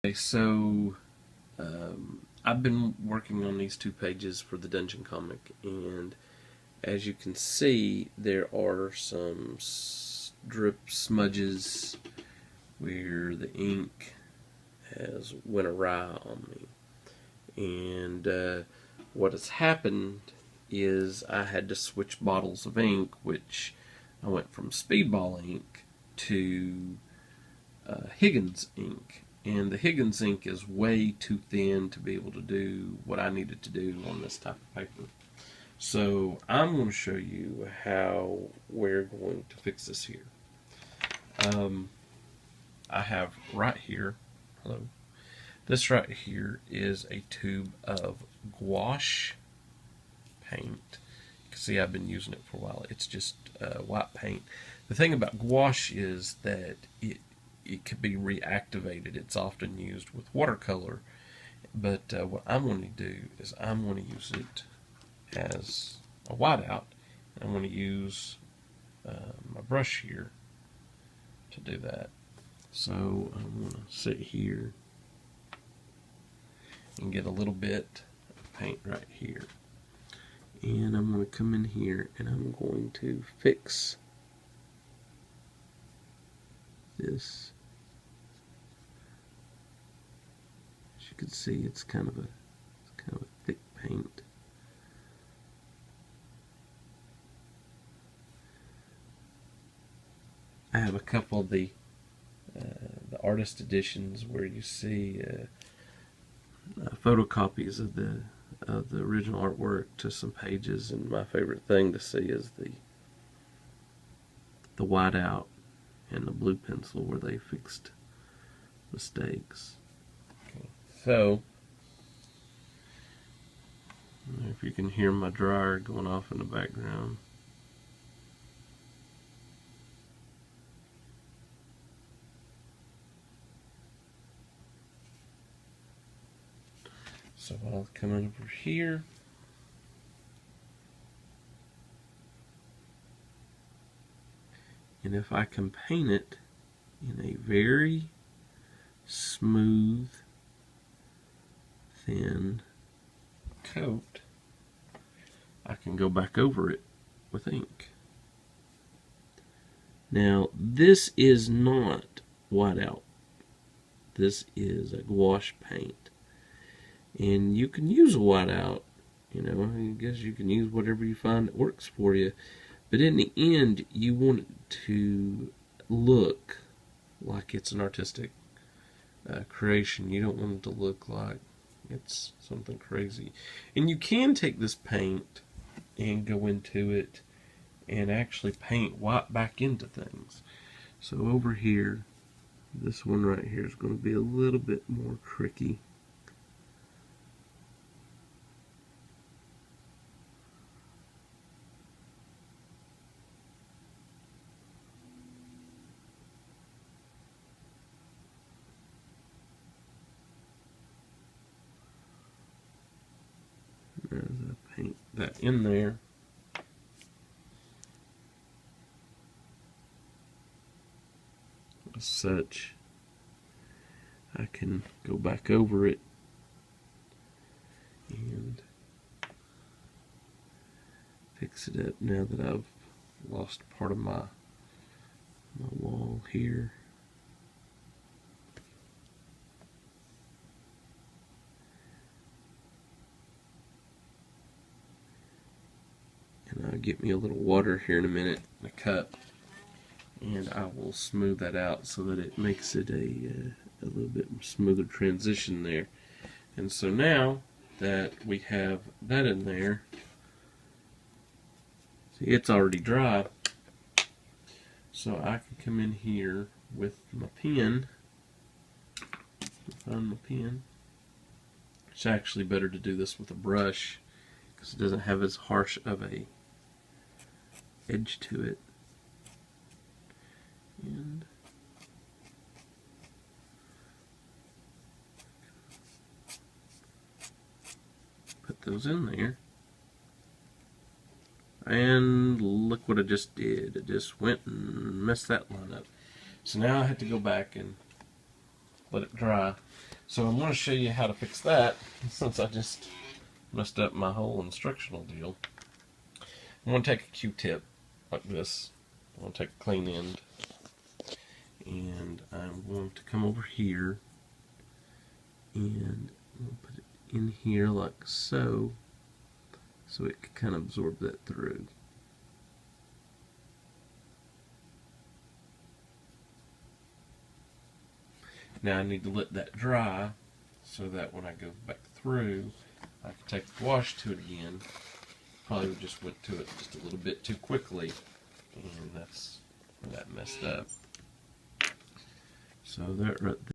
Okay, so I've been working on these 2 pages for the Dungeon comic, and as you can see, there are some drip smudges where the ink has went awry on me. And what has happened is I had to switch bottles of ink, which I went from Speedball ink to Higgins ink. And the Higgins ink is way too thin to be able to do what I needed to do on this type of paper. So I'm going to show you how we're going to fix this here. I have right here, hello, this right here is a tube of gouache paint. You can see I've been using it for a while. It's just white paint. The thing about gouache is that it can be reactivated. It's often used with watercolor, but what I'm going to do is I'm going to use it as a whiteout. I'm going to use my brush here to do that. So I'm going to sit here and get a little bit of paint right here. And I'm going to come in here and I'm going to fix this. As you can see, it's kind of a thick paint. I have a couple of the artist editions where you see photocopies of the original artwork to some pages, and my favorite thing to see is the whiteout and the blue pencil where they fixed mistakes. Okay. So if you can hear my dryer going off in the background. So I'll come over here. And if I can paint it in a very smooth, thin coat, I can go back over it with ink. Now, this is not whiteout. This is a gouache paint. And you can use a whiteout, you know, I guess you can use whatever you find that works for you. But in the end, you want it to look like it's an artistic creation. You don't want it to look like it's something crazy. And you can take this paint and go into it and actually paint white back into things. So over here, this one right here is going to be a little bit more tricky. As I paint that in there, as such, I can go back over it and fix it up now that I've lost part of my wall here. And I'll get me a little water here in a minute, a cup, and I will smooth that out so that it makes it a little bit smoother transition there. And so now that we have that in there, see, it's already dry, so I can come in here with my pen, find my pen. It's actually better to do this with a brush because it doesn't have as harsh of a edge to it. And put those in there. And look what I just did. It just went and messed that line up. So now I have to go back and let it dry. So I'm going to show you how to fix that, since I just messed up my whole instructional deal. I'm going to take a Q-tip like this. I'm going to take a clean end, and I'm going to come over here and I'm going to put it in here like so, so it can kind of absorb that through. Now I need to let that dry so that when I go back through, I can take the wash to it again. Probably just went to it just a little bit too quickly, and that's where that messed up. So that right there.